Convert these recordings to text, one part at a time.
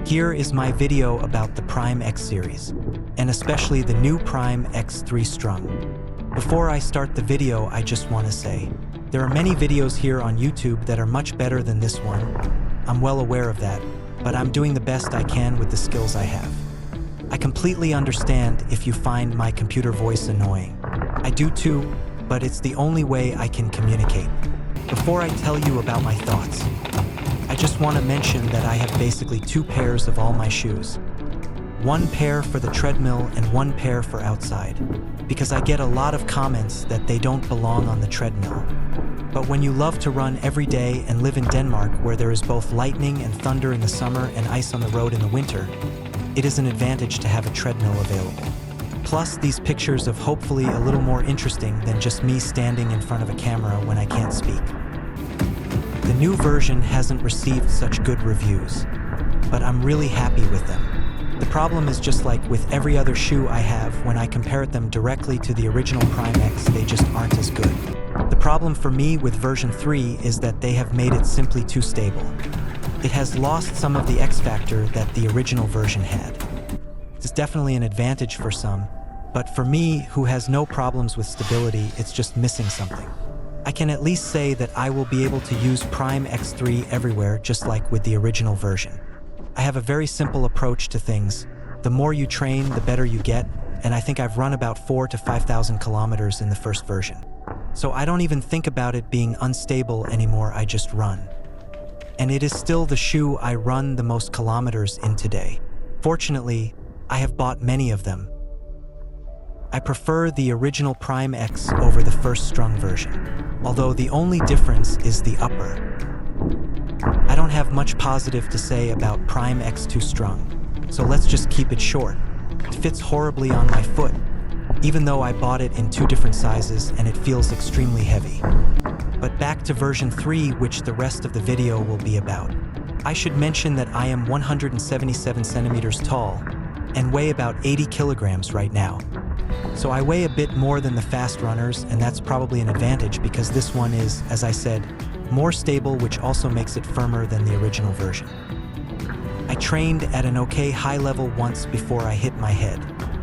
Here is my video about the Prime X series, and especially the new Prime X3 Strung. Before I start the video, I just want to say, there are many videos here on YouTube that are much better than this one. I'm well aware of that, but I'm doing the best I can with the skills I have. I completely understand if you find my computer voice annoying. I do too, but it's the only way I can communicate. Before I tell you about my thoughts, I just want to mention that I have basically 2 pairs of all my shoes. 1 pair for the treadmill and 1 pair for outside, because I get a lot of comments that they don't belong on the treadmill. But when you love to run every day and live in Denmark, where there is both lightning and thunder in the summer and ice on the road in the winter, it is an advantage to have a treadmill available. Plus, these pictures of hopefully a little more interesting than just me standing in front of a camera when I can't speak. The new version hasn't received such good reviews, but I'm really happy with them. The problem is, just like with every other shoe I have, when I compare them directly to the original Prime X, they just aren't as good. The problem for me with version 3 is that they have made it simply too stable. It has lost some of the X factor that the original version had. It's definitely an advantage for some, but for me, who has no problems with stability, it's just missing something. I can at least say that I will be able to use Prime X3 everywhere, just like with the original version. I have a very simple approach to things. The more you train, the better you get, and I think I've run about 4,000 to 5,000 kilometers in the first version. So I don't even think about it being unstable anymore, I just run. And it is still the shoe I run the most kilometers in today. Fortunately, I have bought many of them. I prefer the original Prime X over the first Strung version, although the only difference is the upper. I don't have much positive to say about Prime X2 Strung, so let's just keep it short. It fits horribly on my foot, even though I bought it in 2 different sizes and it feels extremely heavy. But back to version 3, which the rest of the video will be about. I should mention that I am 177 centimeters tall and weigh about 80 kilograms right now. So I weigh a bit more than the fast runners, and that's probably an advantage because this one is, as I said, more stable, which also makes it firmer than the original version. I trained at an okay high level once before I hit my head.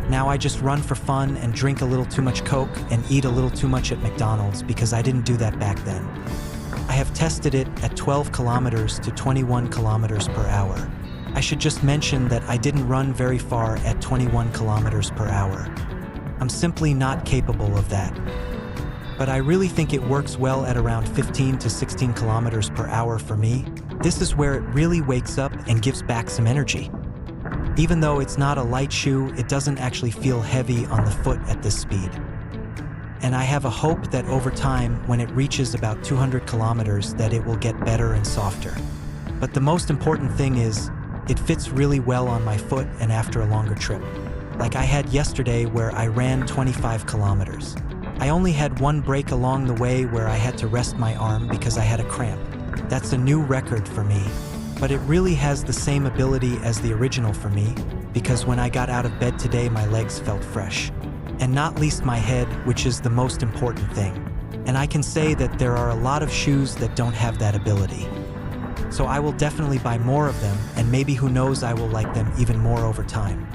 Now I just run for fun and drink a little too much Coke and eat a little too much at McDonald's because I didn't do that back then. I have tested it at 12 kilometers to 21 kilometers per hour. I should just mention that I didn't run very far at 21 kilometers per hour. I'm simply not capable of that. But I really think it works well at around 15 to 16 kilometers per hour for me. This is where it really wakes up and gives back some energy. Even though it's not a light shoe, it doesn't actually feel heavy on the foot at this speed. And I have a hope that over time, when it reaches about 200 kilometers, that it will get better and softer. But the most important thing is, it fits really well on my foot and after a longer trip. Like I had yesterday where I ran 25 kilometers. I only had 1 break along the way where I had to rest my arm because I had a cramp. That's a new record for me. But it really has the same ability as the original for me, because when I got out of bed today, my legs felt fresh. And not least my head, which is the most important thing. And I can say that there are a lot of shoes that don't have that ability. So I will definitely buy more of them, and maybe who knows, I will like them even more over time.